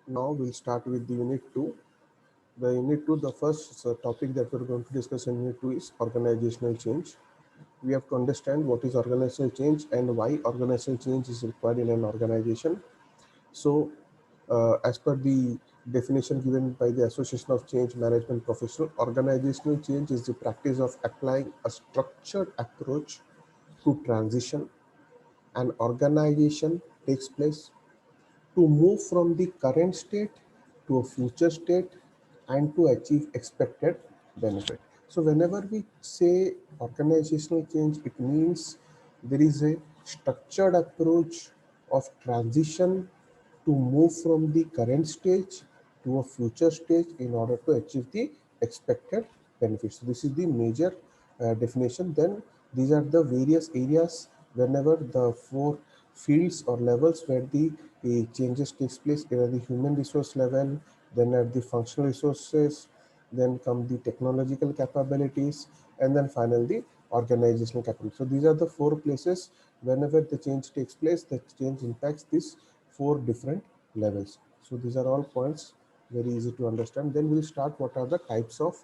Now we'll start with the unit 2. The unit 2, the first topic that we're going to discuss in unit 2 is organizational change. We have to understand what is organizational change and why organizational change is required in an organization. So, as per the definition given by the Association of Change Management Professional, organizational change is the practice of applying a structured approach to transition. An organization takes place to move from the current state to a future state and to achieve expected benefit. So whenever we say organizational change, it means there is a structured approach of transition to move from the current stage to a future stage in order to achieve the expected benefits. So this is the major definition. Then these are the various areas whenever the four fields or levels where the changes takes place at the human resource level, then at the functional resources, then come the technological capabilities, and then finally the organizational capability. So these are the four places whenever the change takes place, the change impacts these four different levels. So these are all points very easy to understand. Then we'll start what are the types of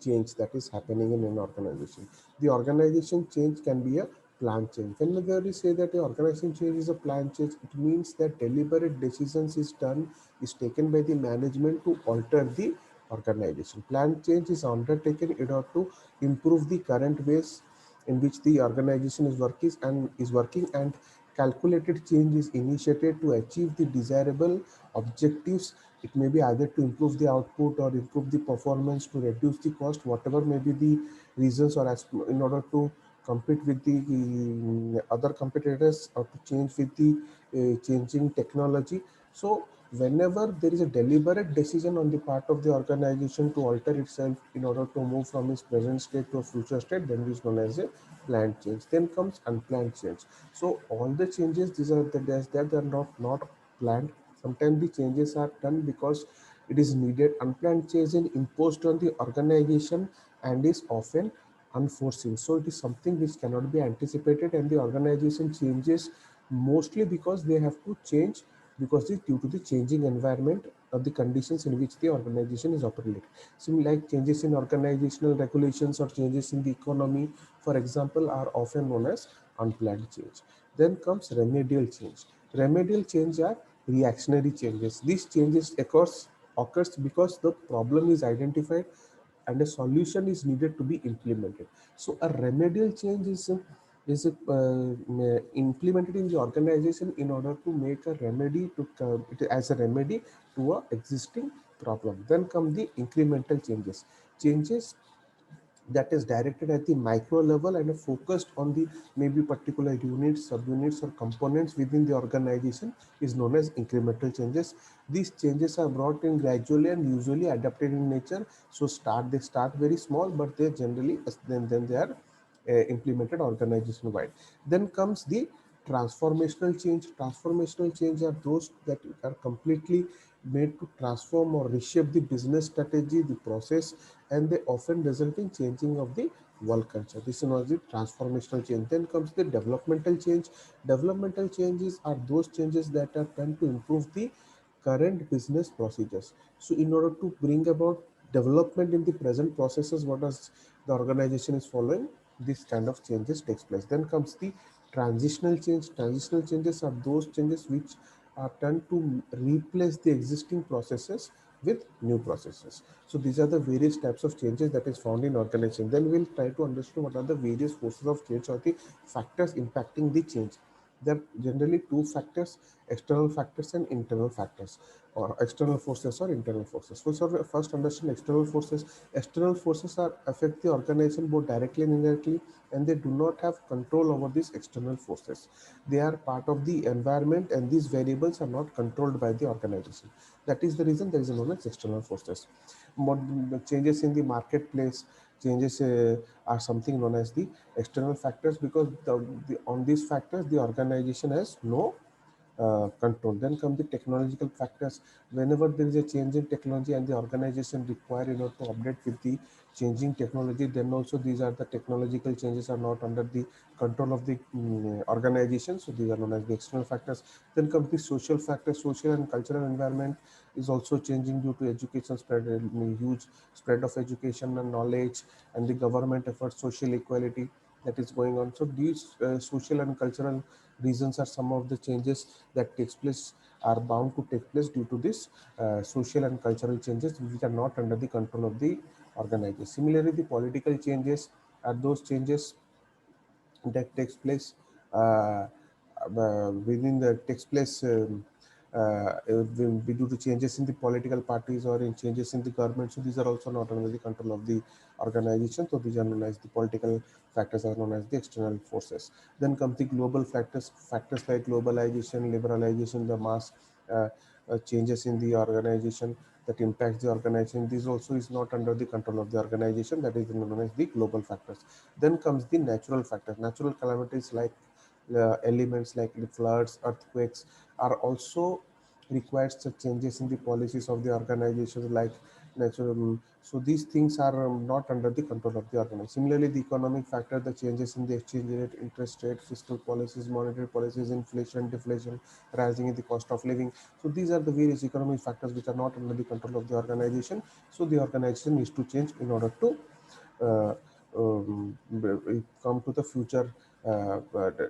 change that is happening in an organization. The organization change can be a plan change. Whenever we say that the organization change is a plan change, it means that deliberate decisions is taken by the management to alter the organization. Plan change is undertaken in order to improve the current ways in which the organization is working, and calculated change is initiated to achieve the desirable objectives. It may be either to improve the output or improve the performance, to reduce the cost, whatever may be the reasons, or in order to compete with the other competitors, or to change with the changing technology. So whenever there is a deliberate decision on the part of the organization to alter itself in order to move from its present state to a future state, then it is known as a planned change. Then comes unplanned change. So all the changes, these are that they are not planned. Sometimes the changes are done because it is needed. Unplanned change is imposed on the organization and is often unforeseen. So it is something which cannot be anticipated, and the organization changes mostly because they have to change because it's due to the changing environment or the conditions in which the organization is operating. Similar like changes in organizational regulations or changes in the economy, for example, are often known as unplanned change. Then comes remedial change. Remedial change are reactionary changes. These changes occurs because the problem is identified and a solution is needed to be implemented. So a remedial change is implemented in the organization in order to make a remedy to it as a remedy to a existing problem. Then come the incremental changes that is directed at the micro level and focused on the maybe particular units, subunits, or components within the organization is known as incremental changes. These changes are brought in gradually and usually adapted in nature. So they start very small, but they generally then they are implemented organization wide. Then comes the transformational change. Transformational change are those that are completely made to transform or reshape the business strategy, the process, and they often result in changing of the work culture. This is known as the transformational change. Then comes the developmental change. Developmental changes are those changes that are done to improve the current business procedures. So in order to bring about development in the present processes, what does the organization is following, this kind of changes takes place. Then comes the transitional change. Transitional changes are those changes which are done to replace the existing processes with new processes. So these are the various types of changes that is found in organization. Then we'll try to understand what are the various forces of change or the factors impacting the change. There are generally two factors: external factors and internal factors, or external forces or internal forces. So first understand external forces. External forces are affect the organization both directly and indirectly, and they do not have control over these external forces. They are part of the environment, and these variables are not controlled by the organization. That is the reason there is known as external forces. Changes in the marketplace, changes are something known as the external factors, because on these factors the organization has no control. Then come the technological factors. Whenever there is a change in technology and the organization require to update with the changing technology, then also these are the technological changes are not under the control of the organization. So these are known as the external factors. Then comes the social factors. Social and cultural environment is also changing due to education spread, huge spread of education and knowledge, and the government efforts, social equality that is going on. So these social and cultural reasons are some of the changes that takes place, are bound to take place due to this social and cultural changes which are not under the control of the organization. Similarly, the political changes are those changes that takes place within the takes place will be due to changes in the political parties or in changes in the government. So these are also not under the control of the organization. So these are known as the political factors, are known as the external forces. Then come the global factors, factors like globalization, liberalization, the mass changes in the organization that impacts the organization. This also is not under the control of the organization. That is known as the global factors. Then comes the natural factors. Natural calamities like elements like the floods, earthquakes are also required such changes in the policies of the organizations like natural. So these things are not under the control of the organization. Similarly, the economic factor, the changes in the exchange rate, interest rate, fiscal policies, monetary policies, inflation, deflation, rising in the cost of living. So these are the various economic factors which are not under the control of the organization. So the organization needs to change in order to uh, come to the future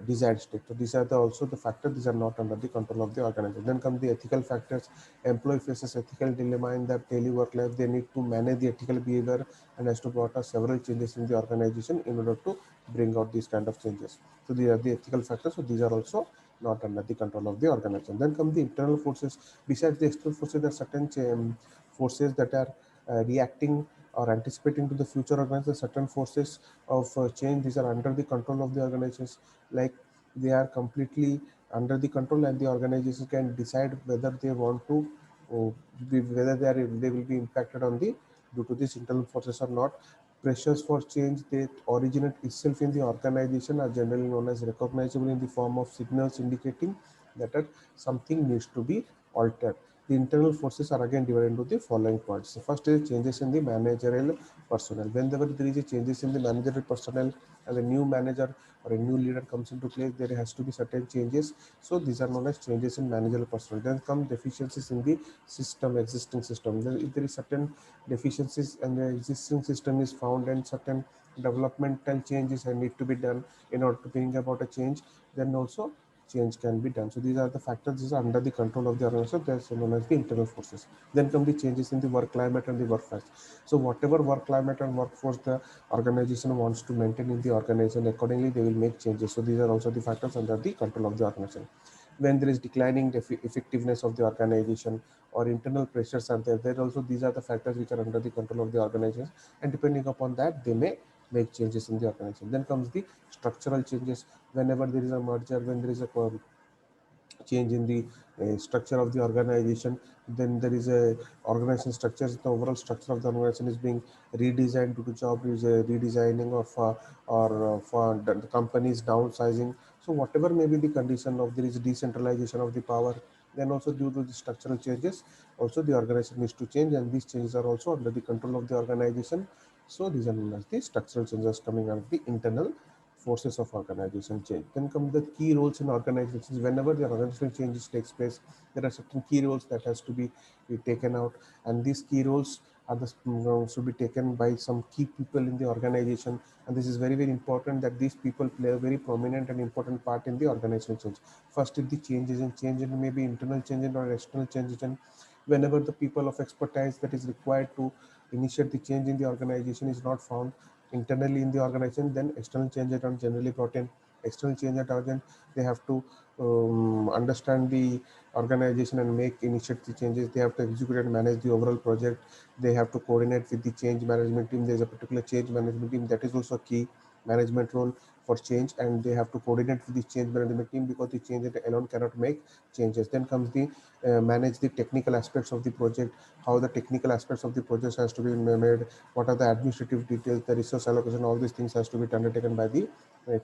desired state. So these are also the factors. These are not under the control of the organization. Then come the ethical factors. Employee faces ethical dilemma in their daily work life. They need to manage the ethical behavior and has to brought us several changes in the organization in order to bring out these kind of changes. So these are the ethical factors. So these are also not under the control of the organization. Then come the internal forces. Besides the external forces, there are certain forces that are reacting or anticipating to the future organization. Certain forces of change, these are under the control of the organizations, like they are completely under the control, and the organization can decide whether they want to uh, whether they will be impacted on the due to these internal forces or not. Pressures for change that originate itself in the organization are generally known as recognizable in the form of signals indicating that something needs to be altered. The internal forces are again divided into the following points. The first is changes in the managerial personnel. Whenever there is a changes in the managerial personnel and a new manager or a new leader comes into place, there has to be certain changes. So these are known as changes in managerial personnel. Then come deficiencies in the existing system. Then if there is certain deficiencies and the existing system is found and certain developmental changes need to be done in order to bring about a change, then also change can be done. So these are the factors. These are under the control of the organization. That's known as the internal forces. Then come the changes in the work climate and the workforce. So whatever work climate and workforce the organization wants to maintain in the organization, accordingly they will make changes. So these are also the factors under the control of the organization. When there is declining effectiveness of the organization or internal pressures are there, then also these are the factors which are under the control of the organization, and depending upon that they may make changes in the organization. Then comes the structural changes. Whenever there is a merger, when there is a change in the structure of the organization, then there is a organization structure. The overall structure of the organization is being redesigned due to job redesigning of or for the company's downsizing. So whatever may be the condition of there is decentralization of the power, then also due to the structural changes, also the organization needs to change, and these changes are also under the control of the organization. So these are known as the structural changes coming out of the internal forces of organization change. Then come the key roles in organizations. Whenever the organizational changes takes place, there are certain key roles that has to be taken out, and these key roles are should be taken by some key people in the organization. And this is very very important that these people play a very prominent and important part in the organizational change. First, if the changes in change and maybe internal change or external changes, and whenever the people of expertise that is required to initiate the change in the organization is not found internally in the organization, then external change are generally brought in. External change at urgent, they have to understand the organization and make initiate the changes. They have to execute and manage the overall project. They have to coordinate with the change management team. There's a particular change management team that is also a key management role for change, and they have to coordinate with the change management team because the change alone cannot make changes. Then comes the manage the technical aspects of the project, how the technical aspects of the project has to be made, what are the administrative details, the resource allocation, all these things has to be undertaken by the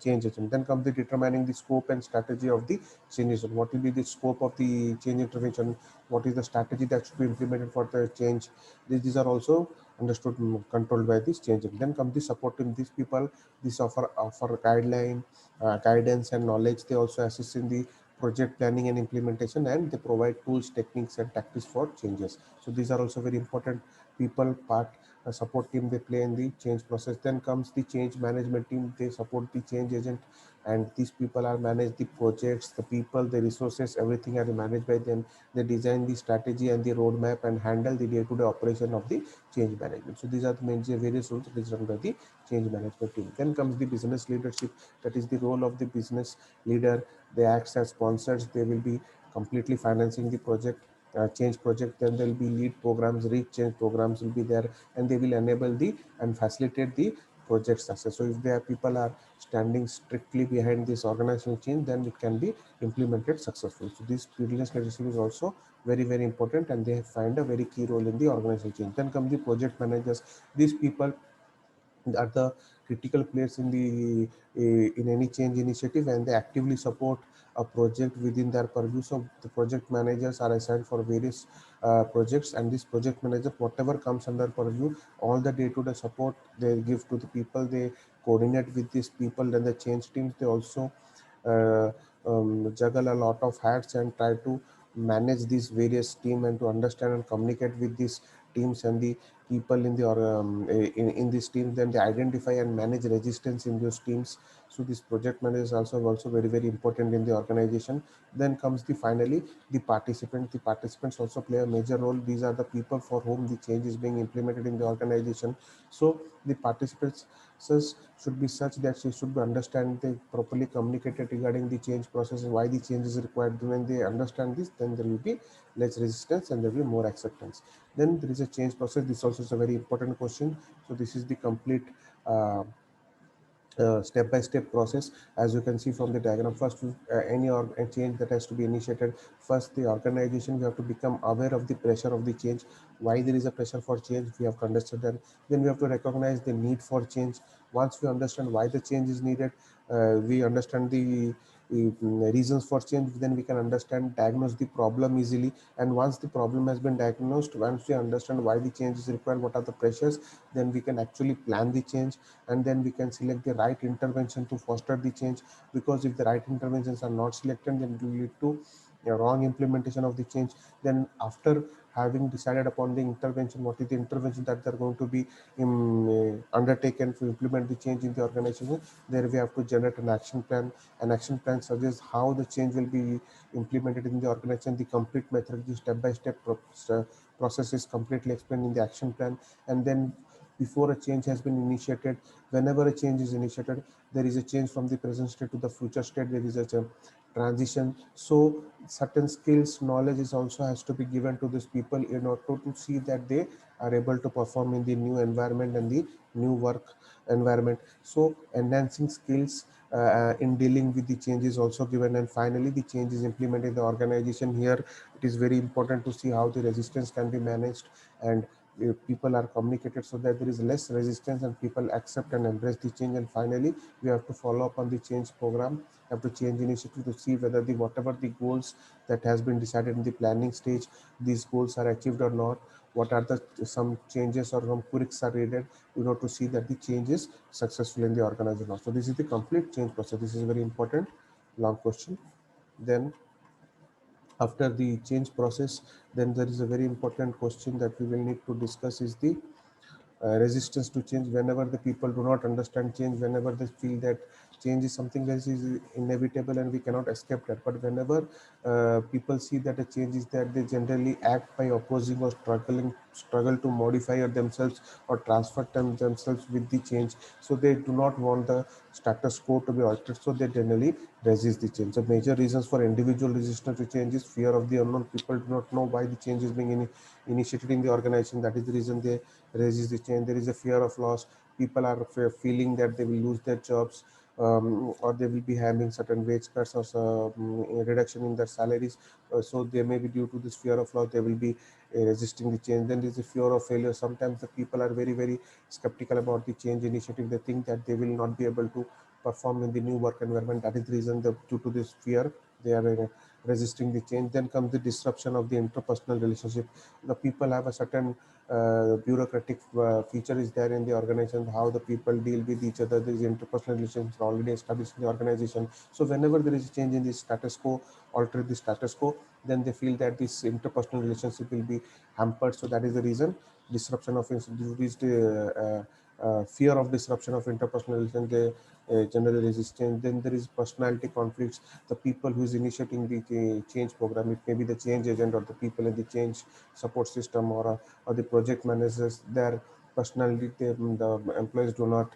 change agent. Then comes the determining the scope and strategy of the change agent. What will be the scope of the change intervention? What is the strategy that should be implemented for the change? These are also understood, controlled by this change agent. Then comes the supporting these people. This offer guideline, guidance and knowledge. They also assist in the project planning and implementation, and they provide tools, techniques and tactics for changes. So these are also very important people part, support team they play in the change process. Then comes the change management team. They support the change agent, and these people are manage the projects, the people, the resources, everything are managed by them. They design the strategy and the roadmap and handle the day-to-day operation of the change management. So these are the main various roles that is run by the change management team. Then comes the business leadership. That is the role of the business leader. They act as sponsors. They will be completely financing the project, change project. Then there will be lead programs, reach change programs will be there, and they will enable the and facilitate the project success. So if their people are standing strictly behind this organizational change, then it can be implemented successfully. So this business leadership is also very important, and they find a very key role in the organizational change. Then come the project managers. These people are the critical players in the in any change initiative, and they actively support a project within their purview. So the project managers are assigned for various projects, and this project manager, whatever comes under purview, all the day-to-day support they give to the people. They coordinate with these people. Then the change teams, they also uh, juggle a lot of hats and try to manage these various team and to understand and communicate with these teams and the people in the in this team. Then they identify and manage resistance in those teams. So this project manager is also very important in the organization. Then comes the finally the participant. The participants also play a major role. These are the people for whom the change is being implemented in the organization. So the participants should be such that she should be understand, they properly communicated regarding the change process and why the change is required. When they understand this, then there will be less resistance and there will be more acceptance. Then there is a change process. This also is a very important question. So this is the complete step by step process. As you can see from the diagram, first any a change that has to be initiated, first the organization, we have to become aware of the pressure of the change. Why there is a pressure for change, we have to understand that. Then we have to recognize the need for change. Once we understand why the change is needed, we understand the reasons for change, then we can understand, diagnose the problem easily. And once the problem has been diagnosed, once we understand why the change is required, what are the pressures, then we can actually plan the change, and then we can select the right intervention to foster the change. Because if the right interventions are not selected, then it will lead to a wrong implementation of the change. Then after having decided upon the intervention, what is the intervention that they're going to be undertaken to implement the change in the organization, there we have to generate an action plan. An action plan suggests how the change will be implemented in the organization. The complete methodology, step by step process is completely explained in the action plan. And then before a change has been initiated, whenever a change is initiated, there is a change from the present state to the future state. There is a transition. So certain skills, knowledge is also has to be given to these people in order to see that they are able to perform in the new environment and the new work environment. So enhancing skills in dealing with the change is also given. And finally the change is implemented in the organization. Here it is very important to see how the resistance can be managed, and people are communicated so that there is less resistance and people accept and embrace the change. And finally we have to follow up on the change program, have to change initiative to see whether the whatever the goals that has been decided in the planning stage, these goals are achieved or not. What are the some changes or some quirks are needed in order to see that the change is successful in the organization. So this is the complete change process. This is very important, long question. Then after the change process, then there is a very important question that we will need to discuss is the resistance to change. Whenever the people do not understand change, whenever they feel that change is something that is inevitable and we cannot escape that, but whenever people see that a change is there, they generally act by opposing or struggle to modify themselves or transfer themselves with the change. So they do not want the status quo to be altered, so they generally resist the change. The major reasons for individual resistance to change is fear of the unknown. People do not know why the change is being initiated in the organization. That is the reason they resist the change. There is a fear of loss. People are feeling that they will lose their jobs, or they will be having certain wage cuts or reduction in their salaries. So they may be, due to this fear of loss, they will be resisting the change. Then there is a fear of failure. Sometimes the people are very skeptical about the change initiative. They think that they will not be able to perform in the new work environment. That is the reason that due to this fear, they are resisting the change. Then comes the disruption of the interpersonal relationship. The people have a certain bureaucratic feature is there in the organization, how the people deal with each other. There is interpersonal relations already established in the organization. So whenever there is a change in the status quo, alter the status quo, then they feel that this interpersonal relationship will be hampered. So that is the reason disruption of fear of disruption of interpersonal relations. They generally resistance. Then there is personality conflicts. The people who is initiating the change program, it may be the change agent or the people in the change support system, or the project managers, their personality, the employees do not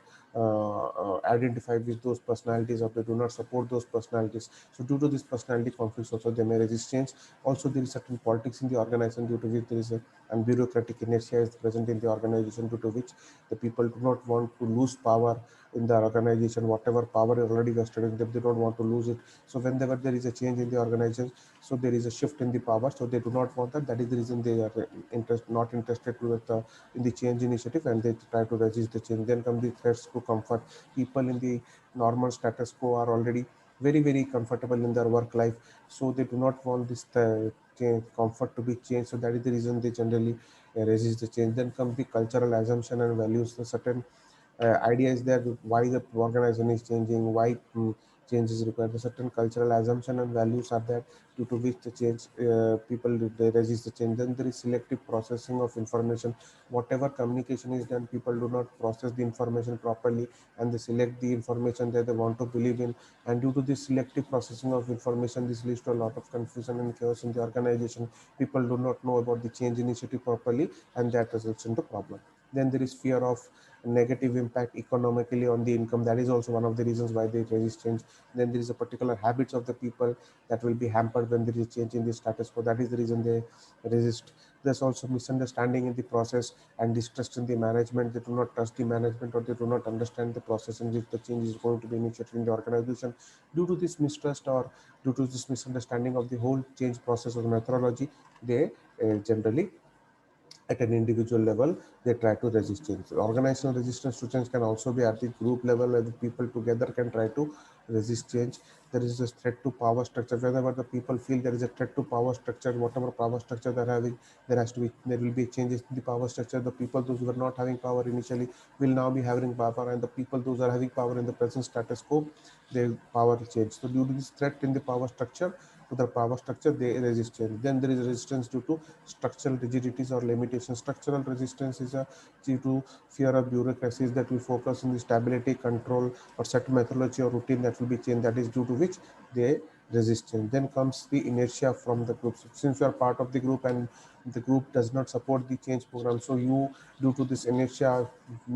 identify with those personalities, or they do not support those personalities. So due to this personality conflicts also, they may resist change. Also there is certain politics in the organization, due to which there is a and bureaucratic inertia is present in the organization, due to which the people do not want to lose power in the organization. Whatever power is already vested in them, they don't want to lose it. So whenever there is a change in the organization, so there is a shift in the power, so they do not want that. That is the reason they are not interested with in the change initiative, and they try to resist the change. Then come the threats to comfort. People in the normal status quo are already very comfortable in their work life, so they do not want this comfort to be changed. So that is the reason they generally resist the change. Then comes the cultural assumption and values. The certain idea is there why the organization is changing, why change is required. The certain cultural assumption and values are there, due to which the change, people they resist the change. Then there is selective processing of information. Whatever communication is done, people do not process the information properly, and they select the information that they want to believe in. And due to this selective processing of information, this leads to a lot of confusion and chaos in the organization. People do not know about the change initiative properly, and that results into problem. Then there is fear of negative impact economically on the income. That is also one of the reasons why they resist change. Then there is a particular habits of the people that will be hampered when there is a change in the status quo. That is the reason they resist. There's also misunderstanding in the process and distrust in the management. They do not trust the management, or they do not understand the process in which the change is going to be initiated in the organization. Due to this mistrust, or due to this misunderstanding of the whole change process or methodology, they generally at an individual level they try to resist change. Organizational resistance to change can also be at the group level, where the people together can try to resist change. There is a threat to power structure. Wherever the people feel there is a threat to power structure, whatever power structure they're having, there will be changes in the power structure. The people those who were not having power initially will now be having power, and the people those are having power in the present status quo, their power will change. So due to this threat in the power structure, to the power structure, they resist change. Then there is resistance due to structural rigidities or limitations. Structural resistance is due to fear of bureaucracies that will focus on the stability, control, or set methodology or routine that will be changed. That is due to which they resist change. Then comes the inertia from the group. So since you are part of the group and the group does not support the change program, so you, due to this inertia,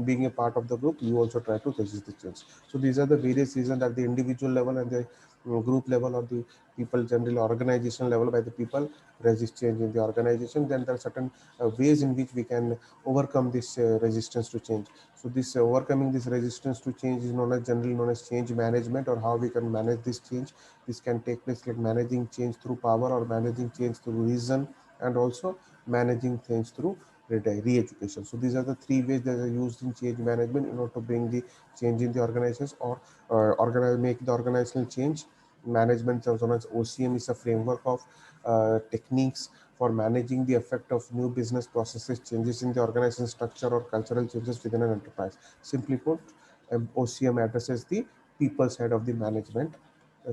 being a part of the group, you also try to resist the change. So these are the various reasons at the individual level and the group level, or the people generally organizational level, by the people resist change in the organization. Then there are certain ways in which we can overcome this resistance to change. So this overcoming this resistance to change is generally known as change management, or how we can manage this change. This can take place like managing change through power, or managing change through reason, and also managing change through re-education. So these are the three ways that are used in change management in order to bring the change in the organizations, or make the organizational change. Management, also known as OCM, is a framework of techniques for managing the effect of new business processes, changes in the organization structure, or cultural changes within an enterprise. Simply put, OCM addresses the people side of the management,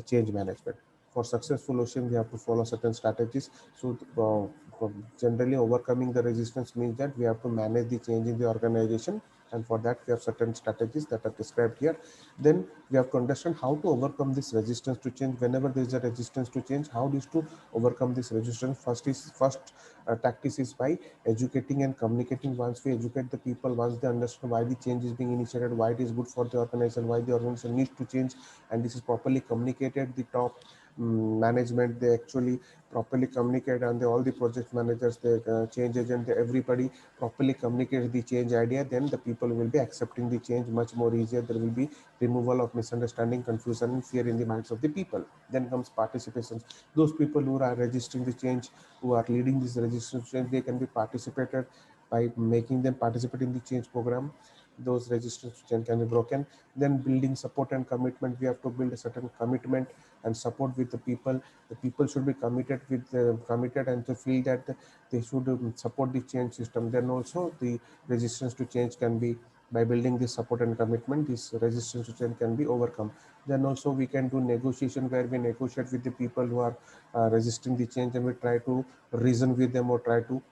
change management. For successful OCM, we have to follow certain strategies. So generally overcoming the resistance means that we have to manage the change in the organization, and for that we have certain strategies that are described here. Then we have to understand how to overcome this resistance to change. Whenever there is a resistance to change, how is to overcome this resistance? First tactics is by educating and communicating. Once we educate the people, once they understand why the change is being initiated, why it is good for the organization, why the organization needs to change, and this is properly communicated, the top management, they actually properly communicate, and all the project managers, the change agent, everybody properly communicates the change idea, then the people will be accepting the change much more easier. There will be removal of misunderstanding, confusion, and fear in the minds of the people. Then comes participation. Those people who are registering the change, who are leading this registration change, they can be participated by making them participate in the change program. those resistance to change can be broken. Then building support and commitment, we have to build a certain commitment and support with the people. The people should be committed and to feel that they should support the change system. Then also the resistance to change can be, by building this support and commitment, this resistance to change can be overcome. Then also we can do negotiation, where we negotiate with the people who are resisting the change, and we try to reason with them or try to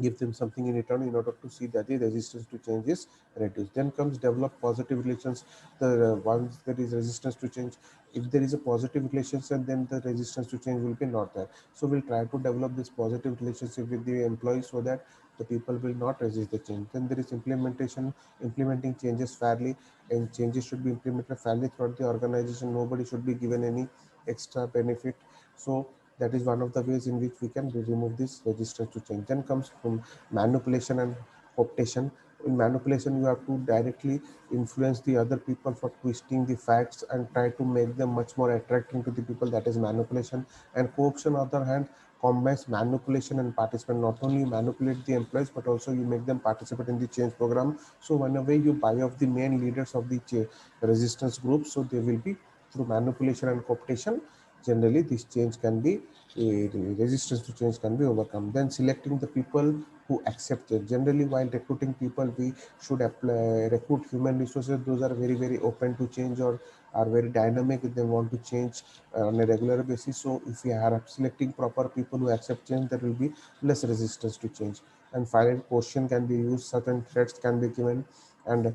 give them something in return in order to see that the resistance to change is reduced. Then comes develop positive relations. The once there is resistance to change, if there is a positive relationship, then the resistance to change will be not there. So we'll try to develop this positive relationship with the employees so that the people will not resist the change. Then there is implementation, implementing changes fairly, and changes should be implemented fairly throughout the organization. Nobody should be given any extra benefit. So that is one of the ways in which we can remove this resistance to change. Then comes from manipulation and optation. In manipulation, you have to directly influence the other people for twisting the facts and try to make them much more attractive to the people. That is manipulation. And cooptation, on the other hand, combines manipulation and participation. Not only manipulate the employees, but also you make them participate in the change program. So whenever you buy off the main leaders of the resistance group, so they will be through manipulation and cooptation. Generally, this change can be resistance to change can be overcome. Then selecting the people who accept it. Generally, while recruiting people, we should recruit human resources. Those are very open to change or are very dynamic if they want to change on a regular basis. So if we are selecting proper people who accept change, there will be less resistance to change. And finally, question can be used. Certain threats can be given, and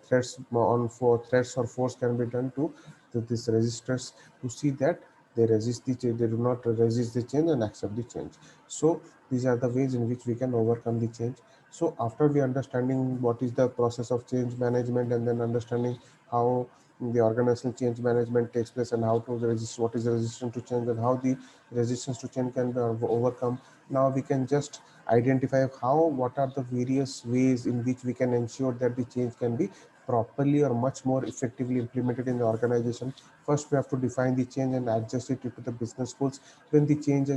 threats or force can be done to these resistors to see that they resist the change, they do not resist the change and accept the change. So these are the ways in which we can overcome the change. So after we understanding what is the process of change management, and then understanding how the organizational change management takes place, and how to resist, what is the resistance to change, and how the resistance to change can be overcome. Now we can just identify what are the various ways in which we can ensure that the change can be properly or much more effectively implemented in the organization. First, we have to define the change and adjust it to the business goals. When the change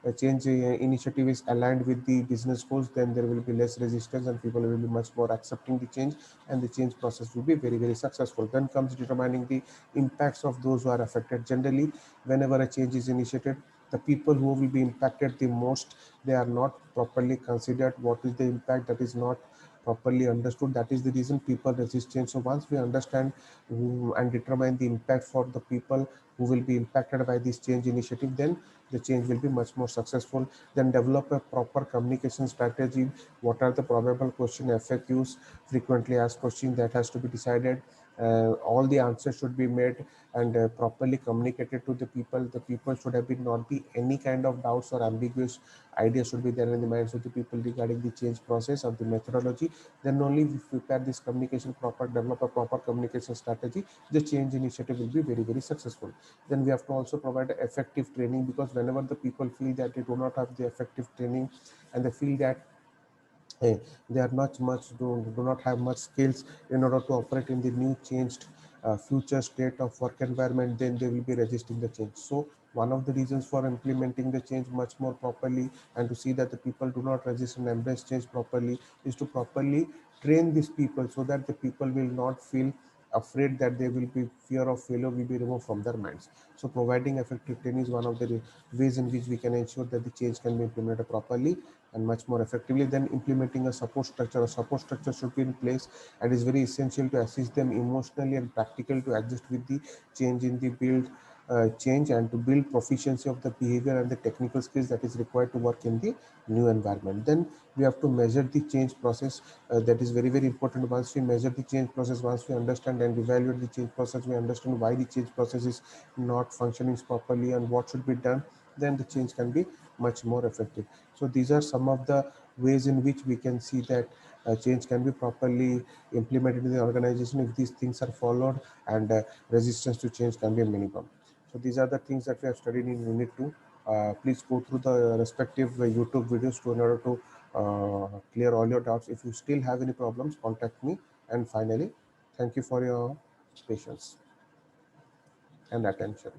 initiative is aligned with the business goals, then there will be less resistance and people will be much more accepting the change, and the change process will be very successful. Then comes determining the impacts of those who are affected. Generally, whenever a change is initiated, the people who will be impacted the most, they are not properly considered. What is the impact, that is not properly understood. That is the reason people resist change. So once we understand and determine the impact for the people who will be impacted by this change initiative, then the change will be much more successful. Then develop a proper communication strategy. What are the probable question, FAQs, frequently asked questions, that has to be decided. All the answers should be made and properly communicated to the people. The people should have been not be any kind of doubts or ambiguous ideas should be there in the minds of the people regarding the change process or the methodology. Then only if we prepare this communication proper, develop a proper communication strategy, the change initiative will be very successful. Then we have to also provide effective training, because whenever the people feel that they do not have the effective training, and they feel that they are not much do not have much skills in order to operate in the new changed future state of work environment, then they will be resisting the change. So one of the reasons for implementing the change much more properly, and to see that the people do not resist and embrace change properly, is to properly train these people, so that the people will not feel afraid, that they will be fear of failure will be removed from their minds. So providing effective training is one of the ways in which we can ensure that the change can be implemented properly and much more effectively. Then implementing a support structure. A support structure should be in place, and is very essential to assist them emotionally and practical to adjust with the change in the build change, and to build proficiency of the behavior and the technical skills that is required to work in the new environment. Then we have to measure the change process. That is very important. Once we measure the change process, once we understand and evaluate the change process, we understand why the change process is not functioning properly and what should be done, then the change can be much more effective. So these are some of the ways in which we can see that change can be properly implemented in the organization if these things are followed, and resistance to change can be minimum. So these are the things that we have studied in Unit 2. Please go through the respective YouTube videos in order to clear all your doubts. If you still have any problems, contact me. And finally, thank you for your patience and attention.